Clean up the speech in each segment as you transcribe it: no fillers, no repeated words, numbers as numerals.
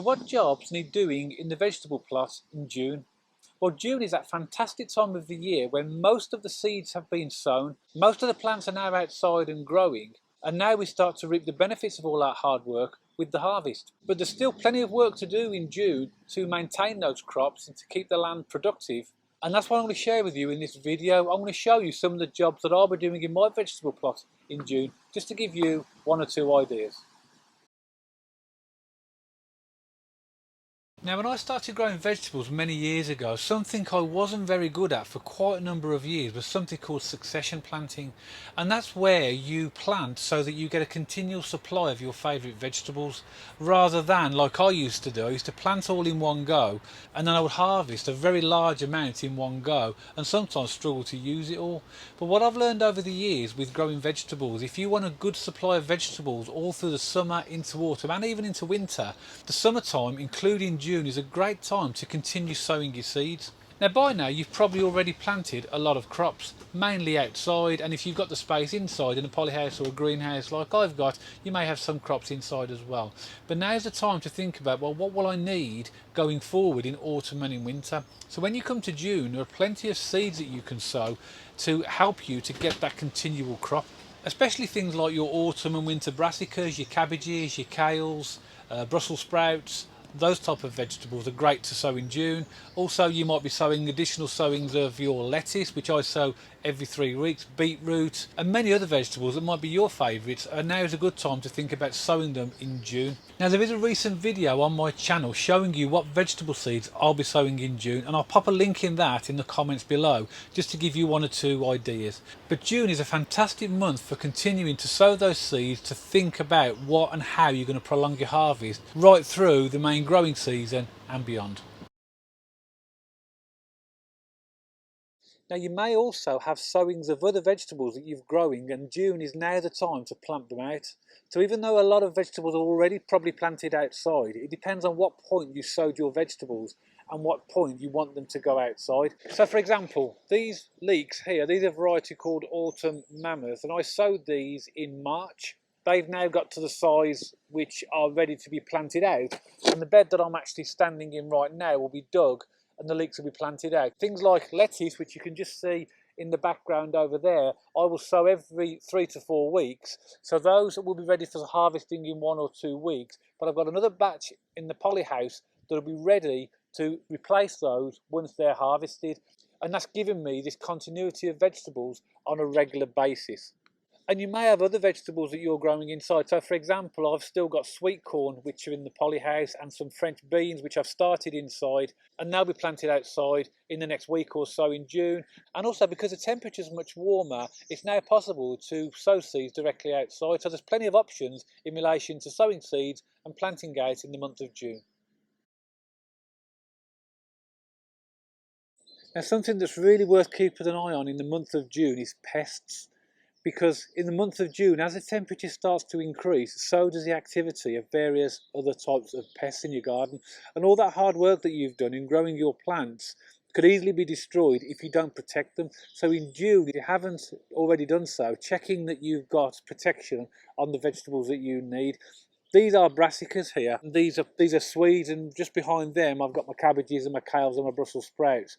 what jobs need doing in the vegetable plot in June? Well, June is that fantastic time of the year when most of the seeds have been sown, most of the plants are now outside and growing, and now we start to reap the benefits of all that hard work with the harvest. But there's still plenty of work to do in June to maintain those crops and to keep the land productive. And that's what I'm going to share with you in this video. I'm going to show you some of the jobs that I'll be doing in my vegetable plot in June, just to give you one or two ideas. Now, when I started growing vegetables many years ago, something I wasn't very good at for quite a number of years was something called succession planting. And that's where you plant so that you get a continual supply of your favourite vegetables, rather than, like I used to do, I used to plant all in one go and then I would harvest a very large amount in one go and sometimes struggle to use it all. But what I've learned over the years with growing vegetables, if you want a good supply of vegetables all through the summer, into autumn and even into winter, the summertime, including June, is a great time to continue sowing your seeds. Now, by now you've probably already planted a lot of crops, mainly outside, and if you've got the space inside in a polyhouse or a greenhouse like I've got, you may have some crops inside as well. But now's the time to think about, well, what will I need going forward in autumn and in winter? So when you come to June, there are plenty of seeds that you can sow to help you to get that continual crop, especially things like your autumn and winter brassicas, your cabbages, your kales, Brussels sprouts. Those type of vegetables are great to sow in June. Also, you might be sowing additional sowings of your lettuce, which I sow every 3 weeks, beetroot, and many other vegetables that might be your favourites. And now is a good time to think about sowing them in June. Now, there is a recent video on my channel showing you what vegetable seeds I'll be sowing in June, and I'll pop a link in that in the comments below just to give you one or two ideas. But June is a fantastic month for continuing to sow those seeds, to think about what and how you're going to prolong your harvest right through the main growing season and beyond. Now, you may also have sowings of other vegetables that you're growing, and June is now the time to plant them out. So even though a lot of vegetables are already probably planted outside, it depends on what point you sowed your vegetables and what point you want them to go outside. So for example, these leeks here, these are a variety called Autumn Mammoth, and I sowed these in March. They've now got to the size which are ready to be planted out, and the bed that I'm actually standing in right now will be dug and the leeks will be planted out. Things like lettuce, which you can just see in the background over there, I will sow every 3 to 4 weeks. So those will be ready for harvesting in 1 or 2 weeks. But I've got another batch in the polyhouse that will be ready to replace those once they're harvested. And that's given me this continuity of vegetables on a regular basis. And you may have other vegetables that you're growing inside. So for example, I've still got sweet corn, which are in the polyhouse, and some French beans, which I've started inside, and they'll be planted outside in the next week or so in June. And also, because the temperature is much warmer, it's now possible to sow seeds directly outside. So there's plenty of options in relation to sowing seeds and planting out in the month of June. Now, something that's really worth keeping an eye on in the month of June is pests. Because in the month of June, as the temperature starts to increase, so does the activity of various other types of pests in your garden. And all that hard work that you've done in growing your plants could easily be destroyed if you don't protect them. So in June, if you haven't already done so, checking that you've got protection on the vegetables that you need. These are brassicas here, and these are Swedes, and just behind them I've got my cabbages and my kales and my Brussels sprouts.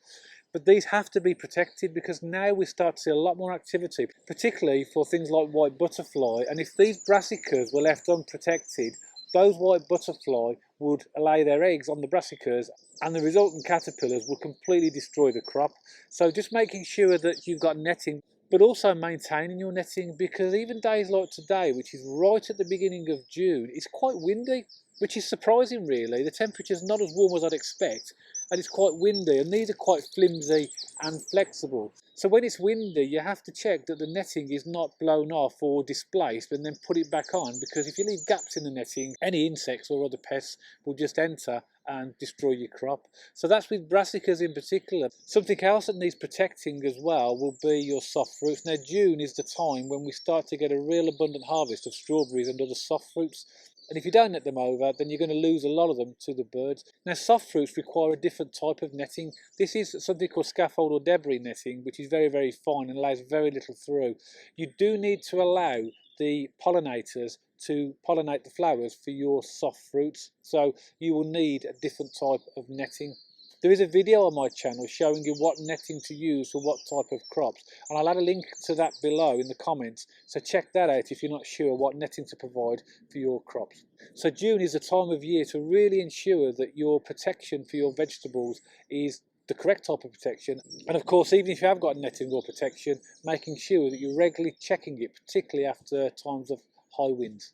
But these have to be protected because now we start to see a lot more activity, particularly for things like white butterfly. And if these brassicas were left unprotected, those white butterfly would lay their eggs on the brassicas and the resultant caterpillars would completely destroy the crop. So just making sure that you've got netting, but also maintaining your netting, because even days like today, which is right at the beginning of June, it's quite windy, which is surprising really. The temperature's not as warm as I'd expect, and it's quite windy, and these are quite flimsy and flexible. So when it's windy, you have to check that the netting is not blown off or displaced and then put it back on, because if you leave gaps in the netting, any insects or other pests will just enter and destroy your crop. So that's with brassicas in particular. Something else that needs protecting as well will be your soft fruits. Now, June is the time when we start to get a real abundant harvest of strawberries and other soft fruits. And if you don't net them over, then you're going to lose a lot of them to the birds. Now, soft fruits require a different type of netting. This is something called scaffold or debris netting, which is very fine and allows very little through. You do need to allow the pollinators to pollinate the flowers for your soft fruits. So you will need a different type of netting. There is a video on my channel showing you what netting to use for what type of crops, and I'll add a link to that below in the comments, so check that out if you're not sure what netting to provide for your crops. So June is the time of year to really ensure that your protection for your vegetables is the correct type of protection, and of course even if you have got netting or protection, making sure that you're regularly checking it, particularly after times of high winds.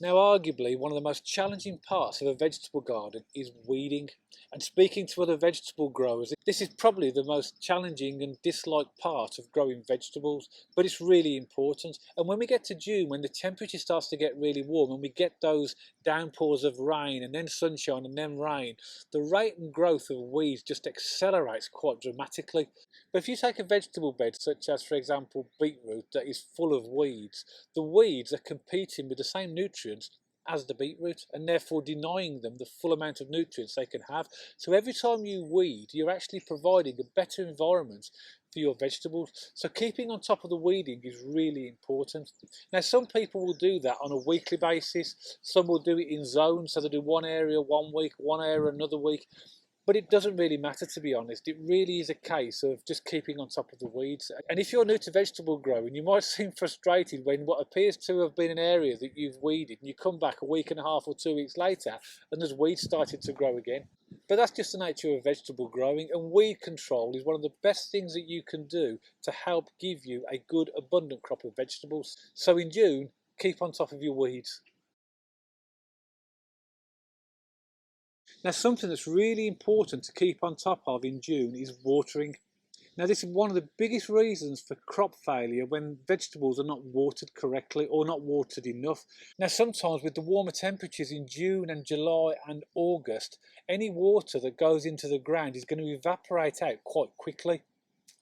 Now, arguably, one of the most challenging parts of a vegetable garden is weeding. And speaking to other vegetable growers, this is probably the most challenging and disliked part of growing vegetables, but it's really important. And when we get to June, when the temperature starts to get really warm and we get those downpours of rain and then sunshine and then rain, the rate and growth of weeds just accelerates quite dramatically. But if you take a vegetable bed, such as, for example, beetroot, that is full of weeds, the weeds are competing with the same nutrients as the beetroot and therefore denying them the full amount of nutrients they can have. So every time you weed, you're actually providing a better environment for your vegetables. So keeping on top of the weeding is really important. Now, some people will do that on a weekly basis. Some will do it in zones, so they do one area one week, one area another week. But it doesn't really matter, to be honest. It really is a case of just keeping on top of the weeds. And if you're new to vegetable growing, you might seem frustrated when what appears to have been an area that you've weeded, and you come back a week and a half or 2 weeks later and there's weeds started to grow again. But that's just the nature of vegetable growing, and weed control is one of the best things that you can do to help give you a good abundant crop of vegetables. So in June, keep on top of your weeds. Now, something that's really important to keep on top of in June is watering. Now, this is one of the biggest reasons for crop failure when vegetables are not watered correctly or not watered enough. Now, sometimes with the warmer temperatures in June and July and August, any water that goes into the ground is going to evaporate out quite quickly,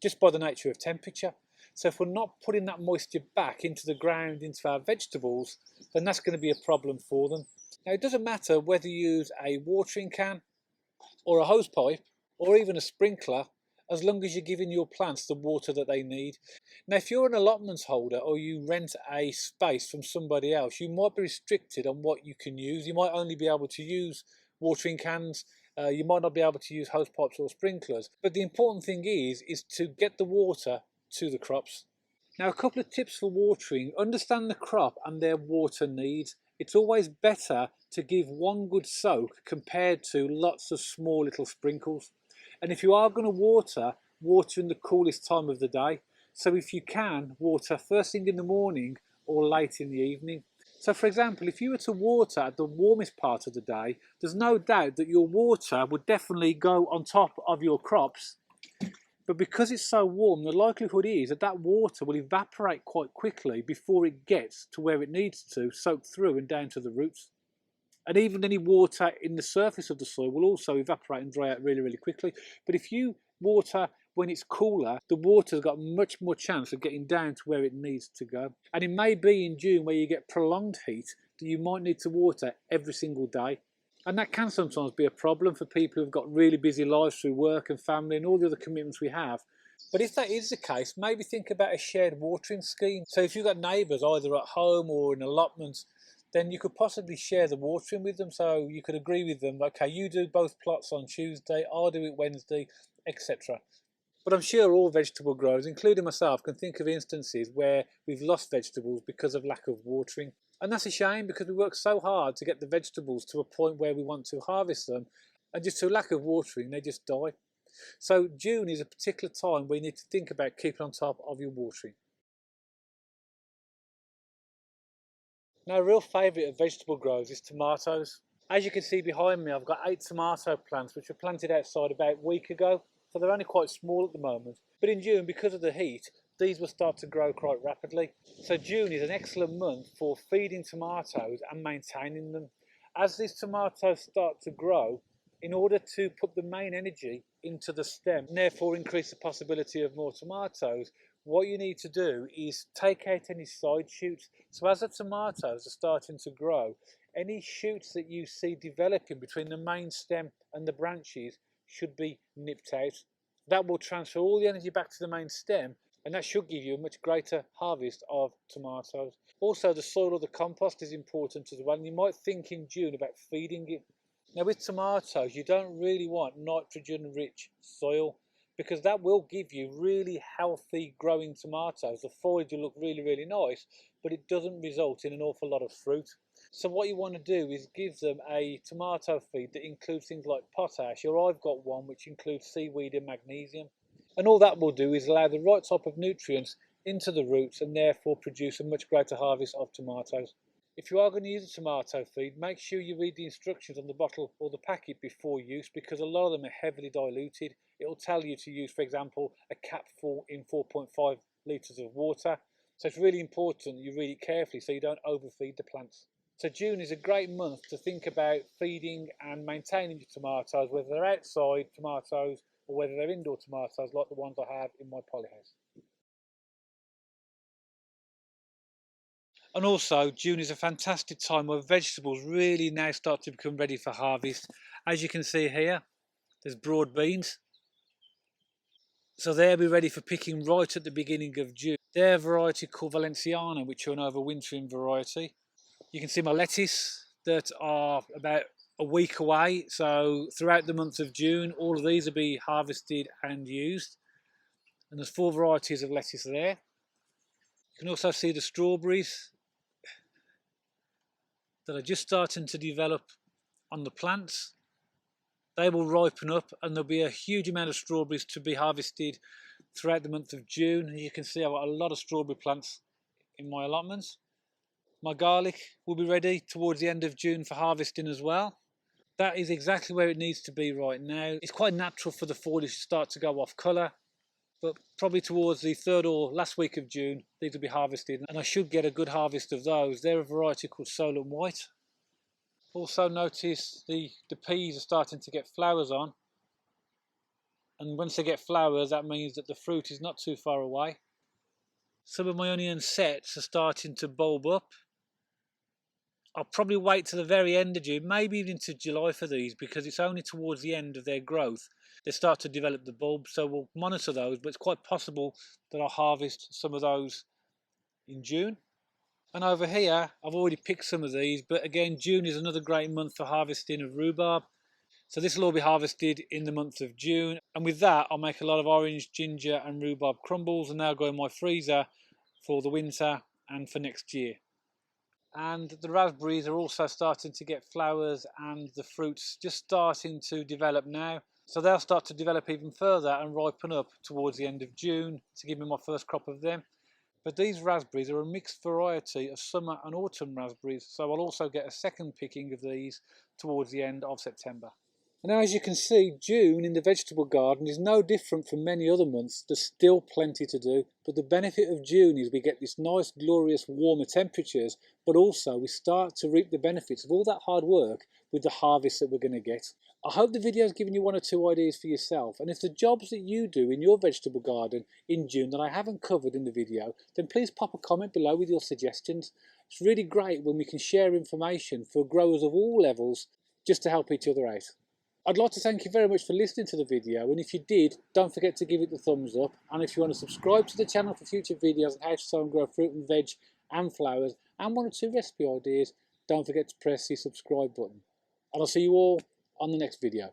just by the nature of temperature. So if we're not putting that moisture back into the ground, into our vegetables, then that's going to be a problem for them. Now, it doesn't matter whether you use a watering can or a hose pipe or even a sprinkler, as long as you're giving your plants the water that they need. Now, if you're an allotment holder or you rent a space from somebody else, you might be restricted on what you can use. You might only be able to use watering cans. You might not be able to use hose pipes or sprinklers. But the important thing is to get the water to the crops. Now, a couple of tips for watering. Understand the crop and their water needs. It's always better to give one good soak compared to lots of small little sprinkles. And if you are going to water, water in the coolest time of the day. So if you can, water first thing in the morning or late in the evening. So for example, if you were to water at the warmest part of the day, there's no doubt that your water would definitely go on top of your crops. But because it's so warm, the likelihood is that that water will evaporate quite quickly before it gets to where it needs to, soak through and down to the roots. And even any water in the surface of the soil will also evaporate and dry out really, really quickly. But if you water when it's cooler, the water's got much more chance of getting down to where it needs to go. And it may be in June, where you get prolonged heat, that you might need to water every single day. And that can sometimes be a problem for people who've got really busy lives through work and family and all the other commitments we have. But if that is the case, maybe think about a shared watering scheme. So if you've got neighbours either at home or in allotments, then you could possibly share the watering with them. So you could agree with them, okay, you do both plots on Tuesday, I'll do it Wednesday, etc. But I'm sure all vegetable growers, including myself, can think of instances where we've lost vegetables because of lack of watering. And that's a shame, because we work so hard to get the vegetables to a point where we want to harvest them, and just through lack of watering, they just die. So June is a particular time where you need to think about keeping on top of your watering. Now, a real favourite of vegetable growers is tomatoes. As you can see behind me, I've got 8 tomato plants which were planted outside about a week ago. So they're only quite small at the moment. But in June, because of the heat, these will start to grow quite rapidly. So June is an excellent month for feeding tomatoes and maintaining them. As these tomatoes start to grow, in order to put the main energy into the stem and therefore increase the possibility of more tomatoes, what you need to do is take out any side shoots. So as the tomatoes are starting to grow, any shoots that you see developing between the main stem and the branches should be nipped out. That will transfer all the energy back to the main stem and that should give you a much greater harvest of tomatoes. Also, the soil or the compost is important as well, and you might think in June about feeding it. Now with tomatoes, you don't really want nitrogen rich soil, because that will give you really healthy growing tomatoes. The foliage will look really nice, but it doesn't result in an awful lot of fruit. So what you want to do is give them a tomato feed that includes things like potash, or I've got one which includes seaweed and magnesium. And all that will do is allow the right type of nutrients into the roots and therefore produce a much greater harvest of tomatoes. If you are going to use a tomato feed, make sure you read the instructions on the bottle or the packet before use, because a lot of them are heavily diluted. It will tell you to use, for example, a capful in 4.5 litres of water. So it's really important that you read it carefully so you don't overfeed the plants. So June is a great month to think about feeding and maintaining your tomatoes, whether they're outside tomatoes or whether they're indoor tomatoes like the ones I have in my polyhouse. And also, June is a fantastic time where vegetables really now start to become ready for harvest. As you can see here, there's broad beans. So they'll be ready for picking right at the beginning of June. They're a variety called Valenciana, which are an overwintering variety. You can see my lettuce that are about a week away. So throughout the month of June, all of these will be harvested and used. And there's 4 varieties of lettuce there. You can also see the strawberries that are just starting to develop on the plants. They will ripen up and there'll be a huge amount of strawberries to be harvested throughout the month of June. You can see I've got a lot of strawberry plants in my allotments. My garlic will be ready towards the end of June for harvesting as well. That is exactly where it needs to be right now. It's quite natural for the foliage to start to go off colour, but probably towards the 3rd or last week of June, these will be harvested, and I should get a good harvest of those. They're a variety called Solan White. Also notice the peas are starting to get flowers on, and once they get flowers, that means that the fruit is not too far away. Some of my onion sets are starting to bulb up. I'll probably wait to the very end of June, maybe even to July for these, because it's only towards the end of their growth they start to develop the bulb. So we'll monitor those, but it's quite possible that I'll harvest some of those in June. And over here, I've already picked some of these, but again, June is another great month for harvesting of rhubarb. So this will all be harvested in the month of June. And with that, I'll make a lot of orange, ginger and rhubarb crumbles, and they'll go in my freezer for the winter and for next year. And the raspberries are also starting to get flowers, and the fruits just starting to develop now. So they'll start to develop even further and ripen up towards the end of June to give me my first crop of them. But these raspberries are a mixed variety of summer and autumn raspberries, so I'll also get a second picking of these towards the end of September. Now, as you can see, June in the vegetable garden is no different from many other months. There's still plenty to do, but the benefit of June is we get this nice, glorious, warmer temperatures, but also we start to reap the benefits of all that hard work with the harvest that we're going to get. I hope the video has given you 1 or 2 ideas for yourself, and if the jobs that you do in your vegetable garden in June that I haven't covered in the video, then please pop a comment below with your suggestions. It's really great when we can share information for growers of all levels just to help each other out. I'd like to thank you very much for listening to the video, and if you did, don't forget to give it the thumbs up, and if you want to subscribe to the channel for future videos on how to sow and grow fruit and veg and flowers and 1 or 2 recipe ideas, don't forget to press the subscribe button. And I'll see you all on the next video.